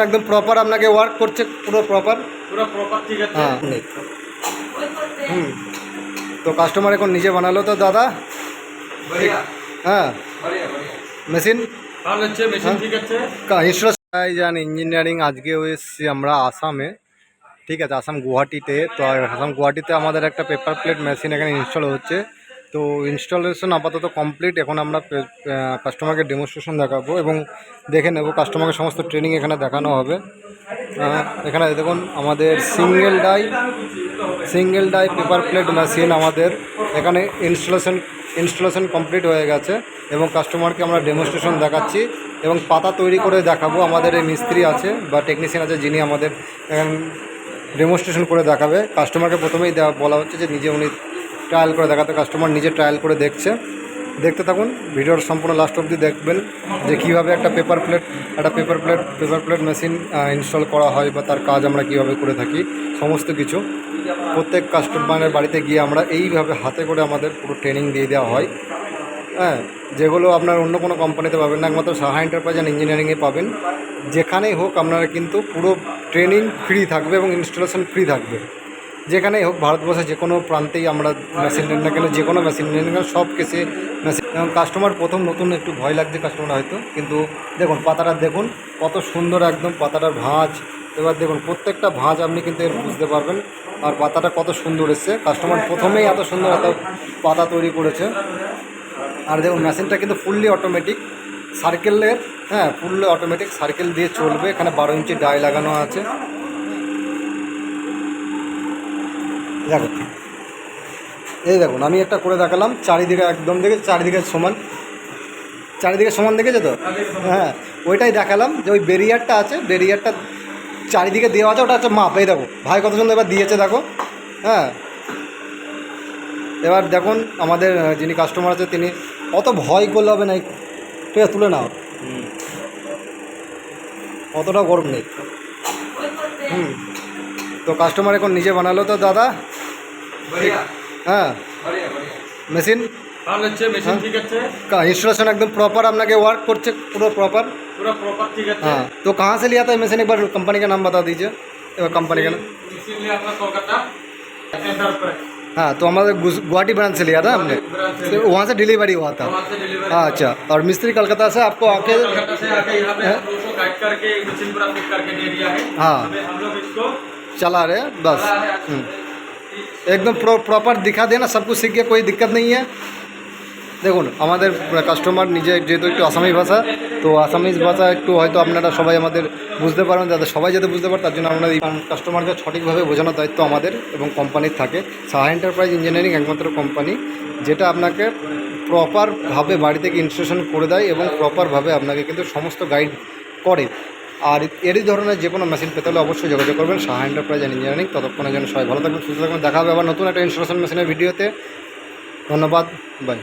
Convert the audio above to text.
একদম প্রপার আপনাকে ওয়ার্ক করছে পুরো প্রপার ঠিক আছে। হ্যাঁ তো কাস্টমার এখন নিজে বানালো তো দাদা হ্যাঁ মেশিন ভালো হচ্ছে, মেশিন ঠিক আছে। ইনস্টলেশন ইঞ্জিনিয়ারিং আজকে এসেছি আমরা আসামে, ঠিক আছে, আসাম গুয়াহাটিতে। তো আসাম গুয়াহাটিতে আমাদের একটা পেপার প্লেট মেশিন এখানে ইনস্টল হচ্ছে। তো ইনস্টলেশন আপাতত কমপ্লিট। এখন আমরা কাস্টমারকে ডেমনস্ট্রেশন দেখাবো এবং দেখে নেব, কাস্টমারকে সমস্ত ট্রেনিং এখানে দেখানো হবে। এখানে দেখুন আমাদের single die paper plate machine আমাদের এখানে ইনস্টলেশন কমপ্লিট হয়ে গেছে এবং কাস্টমারকে আমরা ডেমনস্ট্রেশন দেখাচ্ছি এবং পাতা তৈরি করে দেখাবো। আমাদের এই মিস্ত্রি আছে বা টেকনিশিয়ান আছে যিনি আমাদের ডেমনস্ট্রেশন করে দেখাবে। কাস্টমারকে প্রথমেই বলা হচ্ছে যে নিজে উনি ট্রায়াল করে দেখাতে। কাস্টমার নিজে ট্রায়াল করে দেখতে থাকুন, ভিডিওর সম্পূর্ণ লাস্ট অবধি দেখবেন যে কীভাবে একটা পেপার প্লেট মেশিন ইনস্টল করা হয় বা তার কাজ আমরা কীভাবে করে থাকি সমস্ত কিছু। প্রত্যেক কাস্টমারের বাড়িতে গিয়ে আমরা এইভাবে হাতে করে আমাদের পুরো ট্রেনিং দিয়ে দেওয়া হয়। হ্যাঁ, যেগুলো আপনার অন্য কোনো কোম্পানিতে পাবেন না, একমাত্র সাহা এন্টারপ্রাইজ অ্যান্ড ইঞ্জিনিয়ারিংয়ে পাবেন। যেখানেই হোক আপনারা কিন্তু পুরো ট্রেনিং ফ্রি থাকবে এবং ইনস্টলেশন ফ্রি থাকবে। যেখানেই হোক ভারতবর্ষে যে কোনো প্রান্তেই আমরা মেশিন নেন না কেন, যে কোনো মেশিন নেন না কেন, সব কেসে মেশিন। এবং কাস্টমার প্রথম নতুন একটু ভয় লাগছে কাস্টমার হয়তো, কিন্তু দেখুন পাতাটা দেখুন কত সুন্দর, একদম পাতাটার ভাঁজ। এবার দেখুন প্রত্যেকটা ভাঁজ আপনি কিন্তু এর বুঝতে পারবেন। আর পাতাটা কত সুন্দর এসছে, কাস্টমার প্রথমেই এত সুন্দর এত পাতা তৈরি করেছে। আর দেখুন মেশিনটা কিন্তু ফুললি অটোমেটিক সার্কেলের, হ্যাঁ ফুললি অটোমেটিক সার্কেল দিয়ে চলবে। এখানে 12 ইঞ্চি ডাই লাগানো আছে। দেখুন এই দেখুন আমি একটা করে দেখালাম, চারিদিকে একদম চারিদিকে সমান দেখেছে তো। হ্যাঁ ওইটাই দেখালাম যে ওই ব্যারিয়ারটা আছে, ব্যারিয়ারটা চারিদিকে দেওয়া আছে, ওটা হচ্ছে মাপ। এই দেখো ভাই কত সুন্দর এবার দিয়েছে দেখো। হ্যাঁ এবার দেখুন আমাদের যিনি কাস্টমার আছে তিনি অত ভয় করলে হবে না, ঠিক আছে তুলে নাও, অতটা গরম নেই। তো কাস্টমার এখন নিজে বানালো তো দাদা হ্যাঁ মেশিন ভালো হচ্ছে, মেশিন ঠিক আছে। इंस्टॉलेशन एकदम प्रॉपर আপনাকে ওয়ার্ক করছে পুরো প্রপার ঠিক আছে। हाँ तो कहाँ से लिया था मशीन, एक बार कंपनी का नाम बता दीजिए। कंपनी का नाम मशीन लिया अपना कोलकाता एंटरप्राइज। हाँ तो हमारे गुवाहाटी ब्रांच से लिया था हमने, तो वहाँ से डिलीवरी हुआ था। वहाँ से डिलीवरी। हाँ अच्छा, और मिस्त्री कलकत्ता से आपको आके कलकत्ता से आके यहाँ पे हम लोगों को गाइड करके मशीन पूरा फिट करके दे दिया है। हाँ हम लोग इसको चला रहे हैं बस। एकदम प्रॉपर दिखा देना, सब कुछ सीख गया, कोई दिक्कत नहीं है। দেখুন আমাদের কাস্টমার নিজে যেহেতু একটু আসামি ভাষা, তো আসামিজ ভাষা একটু হয়তো আপনারা সবাই আমাদের বুঝতে পারেন, যাতে সবাই যাতে বুঝতে পারে তার জন্য আমরা এই কাস্টমারকে সঠিকভাবে বোঝানোর দায়িত্ব আমাদের এবং কোম্পানির থাকে। সাহা এন্টারপ্রাইজ ইঞ্জিনিয়ারিং একমাত্র কোম্পানি যেটা আপনাকে প্রপারভাবে বাড়ি থেকে ইনস্টলেশন করে দেয় এবং প্রপারভাবে আপনাকে কিন্তু সমস্ত গাইড করে। আর এরই ধরনের যে কোনো মেশিন পেতে হলে অবশ্যই যোগাযোগ করবেন সাহা এন্টারপ্রাইজ অ্যান্ড ইঞ্জিনিয়ারিং। ততক্ষণের জন্য সবাই ভালো থাকবেন, সুস্থ থাকবেন। দেখা হবে আবার নতুন একটা ইনস্টলেশন মেশিনের ভিডিওতে। ধন্যবাদ, বাই।